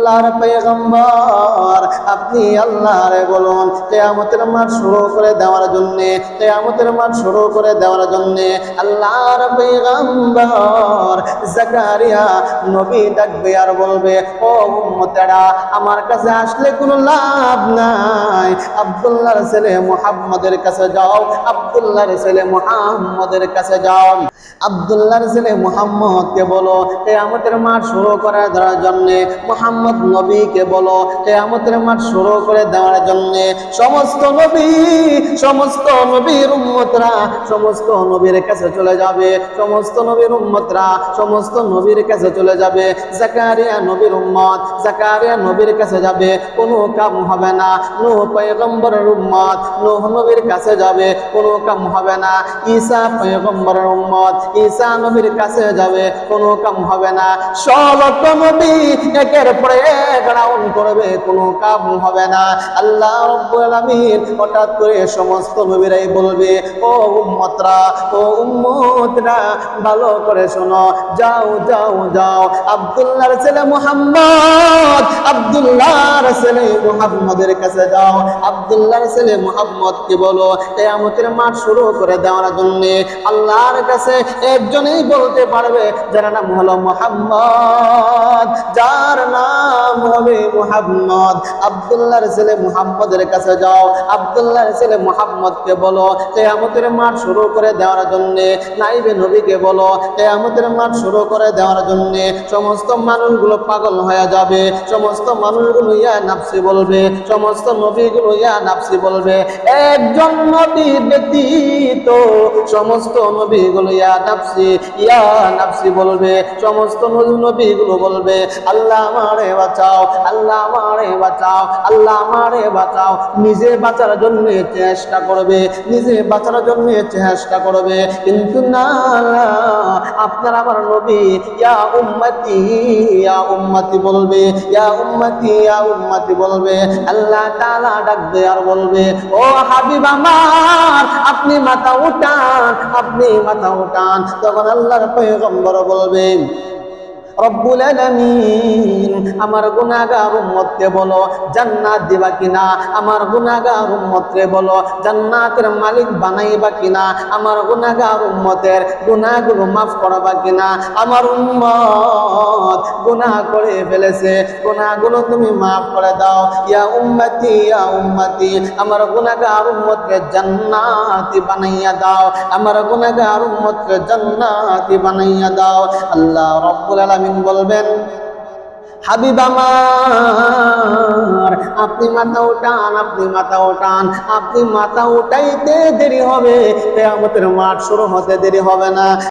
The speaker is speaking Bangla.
আল্লাহর পয়গম্বর আপনি আল্লাহরে বলুন কিয়ামতের মাঠ শুরু করে দেওয়ার জন্য, কিয়ামতের মাঠ শুরু করে দেওয়ার জন্য। আল্লাহর পয়গম্বর জাকারিয়া নবী ডাকবে আর বলবে, ও উম্মতেরা আমার কাছে আসলে কোনো লাভ নাই, আব্দুল্লাহর ছেলে মুহাম্মদের কাছে যাও, আব্দুল্লাহর ছেলে মুহাম্মদের কাছে যাও। আব্দুল্লাহর ছেলে মুহাম্মদকে বলো কিয়ামতের মাঠ শুরু করে দেওয়ার জন্য, মুহাম্মদ নবীকে বলো কিয়ামতের মাঠ শুরু করে দেওয়ার জন্য। সমস্ত নবীর উম্মতরা সমস্ত নবীর কাছে চলে যাবে, সমস্ত নবীর উম্মতরা সমস্ত নবীর কাছে চলে যাবে। জাকারিয়া নবীর উম্মত জাকারিয়া নবীর কাছে যাবে, কোনো কাম হবে না। নূহ পয়গম্বরের উম্মত নূহ নবীর কাছে যাবে, কোনো কাম হবে না। ঈসা পয়গম্বরের উম্মত ঈসা নবীর কাছে যাবে, কোনো কাম হবে না। সমস্ত নবী একের পর এক রাউন্ড করবে, কোনো কাম হবে না। আল্লাহ রাব্বুল আলামিন হঠাৎ করে সমস্ত নবীরাই বলবে, ও উম্মতরা ও উম্মতরা ভালো করে শোনো, যাও যাও যাও আব্দুল্লাহর ছেলে মুহাম্মদ আব্দুল্লাহর ছেলে মুহাম্মদের কাছে যাও। আব্দুল্লাহর ছেলে মুহাম্মদকে বলো কিয়ামতের মাঠ শুরু করে দেওয়ার জন্য। আল্লাহর কাছে একজনই বলতে পারবে যার নাম হলো মুহাম্মদ, যার নাম হবে মুহাম্মদ। আব্দুল্লাহর ছেলে মুহাম্মদের কাছে যাও, আব্দুল্লাহর ছেলে মুহাম্মদকে বলো কিয়ামতের মাঠ শুরু করে দেওয়ার জন্য। নাইবে নবীকে বলো কিয়ামতের মাঠ শুরু করে দেওয়ার জন্য। সমস্ত মানুষগুলো পাগল হয়ে যাবে, সমস্ত মানুষগুলো ইয়া নাফসি বলবে, সমস্ত নবীগুলো ইয়া নাফসি বলবে। একজন নবী ব্যতীত সমস্ত নবীগুলো ইয়া নাফসি বলবে। সমস্ত নবীগুলো বলবে, আল্লাহ আমারে বাঁচাও, আল্লাহ আমারে বাঁচাও, আল্লাহ আমারে বাঁচাও। নিজে বাঁচার জন্য চেষ্টা করবে, নিজে বাঁচার জন্য চেষ্টা করবে, কিন্তু না, আপনার আমার নবী ইয়া উম্মতি বলবে, ইয়া উম্মতি বলবে। আল্লাহ তাআলা ডাকবে আর বলবে, ও হাবিব আমার আপনি মাথা উঠান, আপনি মাথা উঠান। তখন আল্লাহর পয়গম্বর বলবেন, রব্বুল আলামিন আমার গুনাহগার উম্মতকে বলো জান্নাত দিবা কিনা, আমার গুনাহগার উম্মতকে বলো জান্নাতের মালিক বানাইবা কিনা, আমার গুনাহগার উম্মতের গুনাহগুলো মাফ করবা কিনা। আমার উম্মত গুনাহ করে ফেলেছে, গুনাহগুলো তুমি মাফ করে দাও। ইয়া উম্মতি আমার গুনাহগার উম্মতকে জান্নাতি বানাইয়া দাও, আমার গুনাহগার উম্মতকে জান্নাতি বানাইয়া দাও। আল্লাহ রাব্বুল আলামিন বলবেন, হাবিব আমার আপনি মাথা উঠান, আপনি মাথা উঠান। আপনি মাথা উঠাইতে দেরি হবে, কিয়ামতের মাঠ শুরু হতে দেরি হবে না।